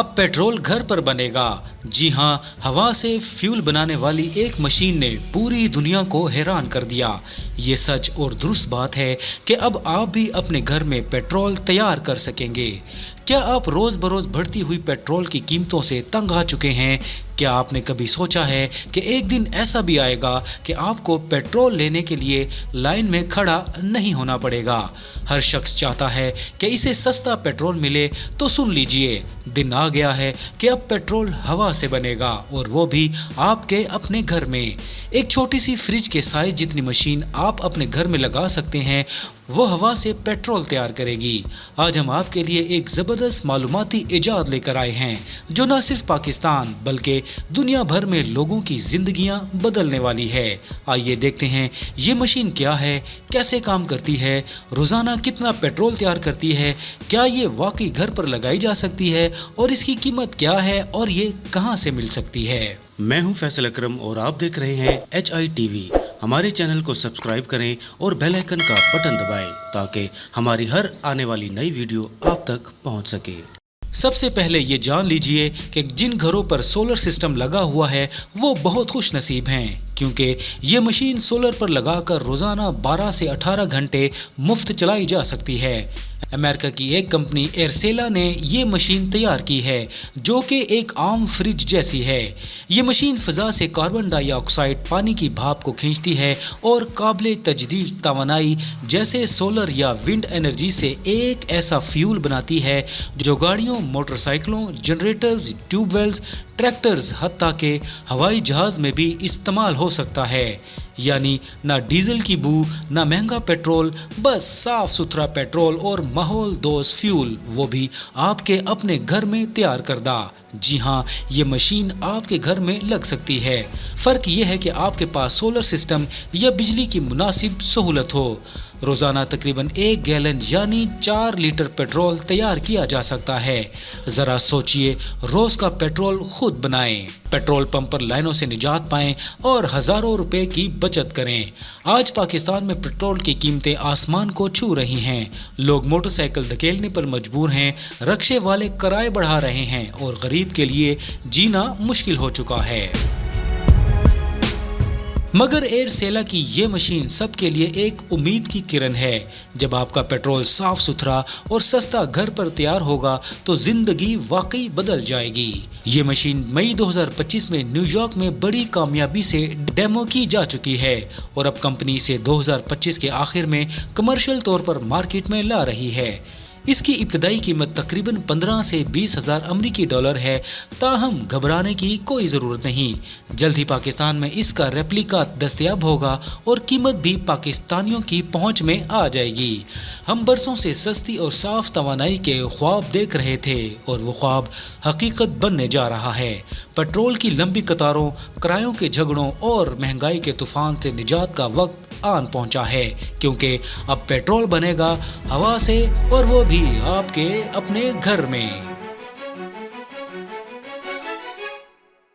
अब पेट्रोल घर पर बनेगा। जी हाँ, हवा से फ्यूल बनाने वाली एक मशीन ने पूरी दुनिया को हैरान कर दिया। ये सच और दुरुस्त बात है कि अब आप भी अपने घर में पेट्रोल तैयार कर सकेंगे। क्या आप रोज बरोज बढ़ती हुई पेट्रोल की कीमतों से तंग आ चुके हैं? क्या आपने कभी सोचा है कि एक दिन ऐसा भी आएगा कि आपको पेट्रोल लेने के लिए लाइन में खड़ा नहीं होना पड़ेगा? हर शख्स चाहता है कि इसे सस्ता पेट्रोल मिले, तो सुन लीजिए, दिन आ गया है कि अब पेट्रोल हवा से बनेगा, और वो भी आपके अपने घर में। एक छोटी सी फ्रिज के साइज जितनी मशीन आप अपने घर में लगा सकते हैं, वो हवा से पेट्रोल तैयार करेगी। आज हम आपके लिए एक ज़बरदस्त मालूमाती इजाद लेकर आए हैं जो न सिर्फ पाकिस्तान बल्कि दुनिया भर में लोगों की जिंदगियां बदलने वाली है। आइए देखते हैं ये मशीन क्या है, कैसे काम करती है, रोज़ाना कितना पेट्रोल तैयार करती है, क्या ये वाकई घर पर लगाई जा सकती है, और इसकी कीमत क्या है, और ये कहां से मिल सकती है। मैं हूं फैसल अकरम और आप देख रहे हैं HITV। हमारे चैनल को सब्सक्राइब करें और बेल आइकन का बटन दबाएं ताकि हमारी हर आने वाली नई वीडियो आप तक पहुंच सके। सबसे पहले ये जान लीजिए कि जिन घरों पर सोलर सिस्टम लगा हुआ है वो बहुत खुश नसीब हैं, क्योंकि ये मशीन सोलर पर लगाकर रोज़ाना 12 से 18 घंटे मुफ्त चलाई जा सकती है। अमेरिका की एक कंपनी एयरसेला ने ये मशीन तैयार की है जो कि एक आम फ्रिज जैसी है। ये मशीन फ़ज़ा से कार्बन डाइऑक्साइड, पानी की भाप को खींचती है और काबिल तजदीद तवानाई जैसे सोलर या विंड एनर्जी से एक ऐसा फ्यूल बनाती है जो गाड़ियों, मोटरसाइकिलों, जनरेटर्स, ट्यूबवेल्स, ट्रैक्टर्स, हत्ता के हवाई जहाज़ में भी इस्तेमाल हो सकता है। यानी ना डीजल की बू, ना महंगा पेट्रोल, बस साफ सुथरा पेट्रोल और माहौल दोस्त फ्यूल, वो भी आपके अपने घर में तैयार करदा। जी हाँ, ये मशीन आपके घर में लग सकती है। फ़र्क ये है कि आपके पास सोलर सिस्टम या बिजली की मुनासिब सहूलत हो। रोज़ाना तकरीबन 1 गैलन यानी 4 लीटर पेट्रोल तैयार किया जा सकता है। ज़रा सोचिए, रोज़ का पेट्रोल खुद बनाएं, पेट्रोल पंप पर लाइनों से निजात पाएं और हज़ारों रुपए की बचत करें। आज पाकिस्तान में पेट्रोल की कीमतें आसमान को छू रही हैं। लोग मोटरसाइकिल धकेलने पर मजबूर हैं, रिक्शे वाले किराए बढ़ा रहे हैं और गरीब के लिए जीना मुश्किल हो चुका है। मगर एयरसेला की ये मशीन सबके लिए एक उम्मीद की किरण है। जब आपका पेट्रोल साफ सुथरा और सस्ता घर पर तैयार होगा तो जिंदगी वाकई बदल जाएगी। ये मशीन मई 2025 में न्यूयॉर्क में बड़ी कामयाबी से डेमो की जा चुकी है और अब कंपनी इसे 2025 के आखिर में कमर्शियल तौर पर मार्केट में ला रही है। इसकी इब्तदाई कीमत तकरीबन 15 से 20 हज़ार अमरीकी डॉलर है। ताहम घबराने की कोई ज़रूरत नहीं, जल्द ही पाकिस्तान में इसका रेप्लिका दस्तयाब होगा और कीमत भी पाकिस्तानियों की पहुंच में आ जाएगी। हम बरसों से सस्ती और साफ तवानाई के ख्वाब देख रहे थे और वो ख्वाब हकीकत बनने जा रहा है। पेट्रोल की लंबी कतारों, किरायों के झगड़ों और महंगाई के तूफान से निजात का वक्त आन पहुंचा है, क्योंकि अब पेट्रोल बनेगा हवा से, और वो भी आपके अपने घर में।